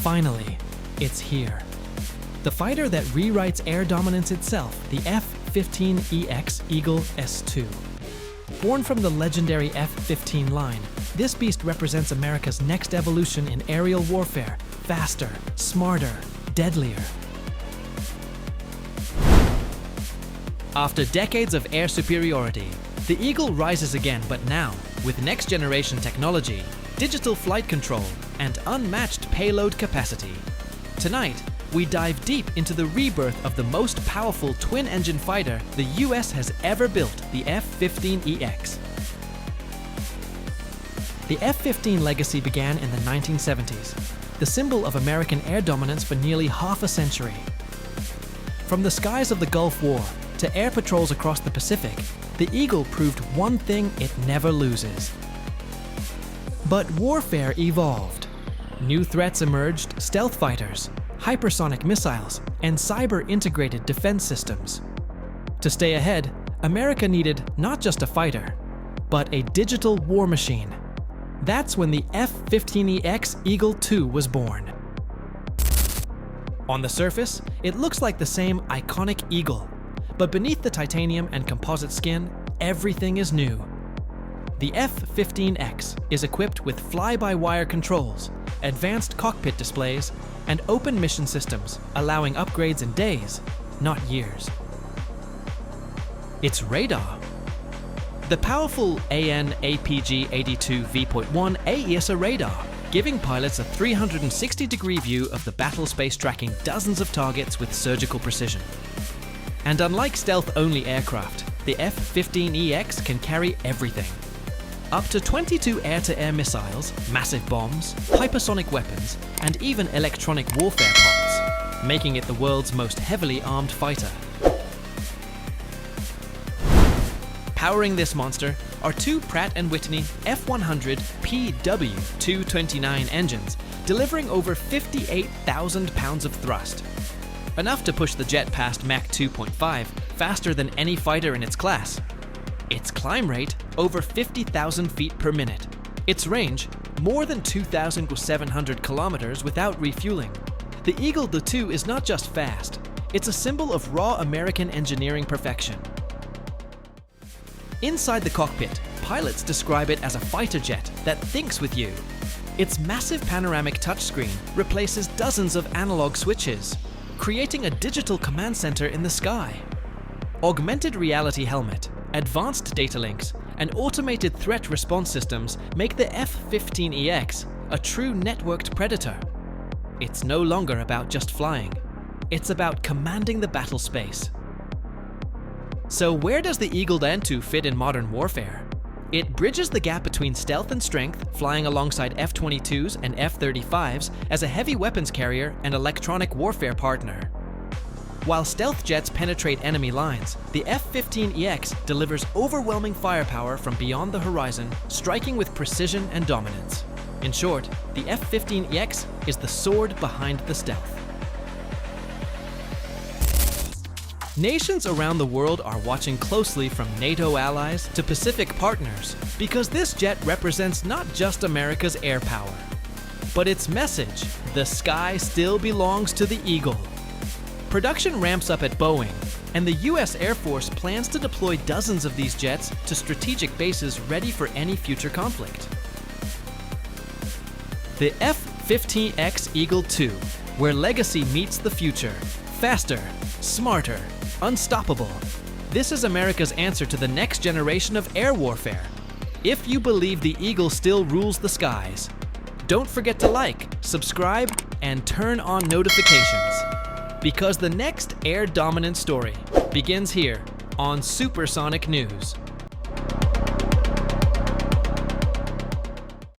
Finally, it's here. The fighter that rewrites air dominance itself, the F-15EX Eagle II. Born from the legendary F-15 line, this beast represents America's next evolution in aerial warfare: faster, smarter, deadlier. After decades of air superiority, the Eagle rises again, but now with next-generation technology, digital flight control, and unmatched payload capacity. Tonight, we dive deep into the rebirth of the most powerful twin-engine fighter the US has ever built, the F-15EX. The F-15 legacy began in the 1970s, the symbol of American air dominance for nearly half a century. From the skies of the Gulf War to air patrols across the Pacific, the Eagle proved one thing it never loses. But warfare evolved. New threats emerged: stealth fighters, hypersonic missiles, and cyber-integrated defense systems. To stay ahead, America needed not just a fighter, but a digital war machine. That's when the F-15EX Eagle II was born. On the surface, it looks like the same iconic Eagle, but beneath the titanium and composite skin, everything is new. The F-15X is equipped with fly-by-wire controls, advanced cockpit displays, and open mission systems, allowing upgrades in days, not years. Its radar. The powerful AN/APG-82 V.1 AESA radar, giving pilots a 360-degree view of the battle space, tracking dozens of targets with surgical precision. And unlike stealth-only aircraft, the F-15EX can carry everything. Up to 22 air-to-air missiles, massive bombs, hypersonic weapons, and even electronic warfare pods, making it the world's most heavily armed fighter. Powering this monster are two Pratt Whitney F100 PW229 engines, delivering over 58,000 pounds of thrust. Enough to push the jet past Mach 2.5, faster than any fighter in its class. Its climb rate, over 50,000 feet per minute. Its range, more than 2,700 kilometers without refueling. The Eagle II is not just fast, it's a symbol of raw American engineering perfection. Inside the cockpit, pilots describe it as a fighter jet that thinks with you. Its massive panoramic touchscreen replaces dozens of analog switches, creating a digital command center in the sky. Augmented reality helmet, advanced data links, and automated threat response systems make the F-15EX a true networked predator. It's no longer about just flying. It's about commanding the battle space. So where does the Eagle II fit in modern warfare? It bridges the gap between stealth and strength, flying alongside F-22s and F-35s as a heavy weapons carrier and electronic warfare partner. While stealth jets penetrate enemy lines, the F-15EX delivers overwhelming firepower from beyond the horizon, striking with precision and dominance. In short, the F-15EX is the sword behind the stealth. Nations around the world are watching closely, from NATO allies to Pacific partners, because this jet represents not just America's air power, but its message: the sky still belongs to the Eagle. Production ramps up at Boeing, and the US Air Force plans to deploy dozens of these jets to strategic bases ready for any future conflict. The F-15EX Eagle II, where legacy meets the future. Faster, smarter, unstoppable. This is America's answer to the next generation of air warfare. If you believe the Eagle still rules the skies, don't forget to like, subscribe, and turn on notifications. Because the next air dominance story begins here on Supersonic News.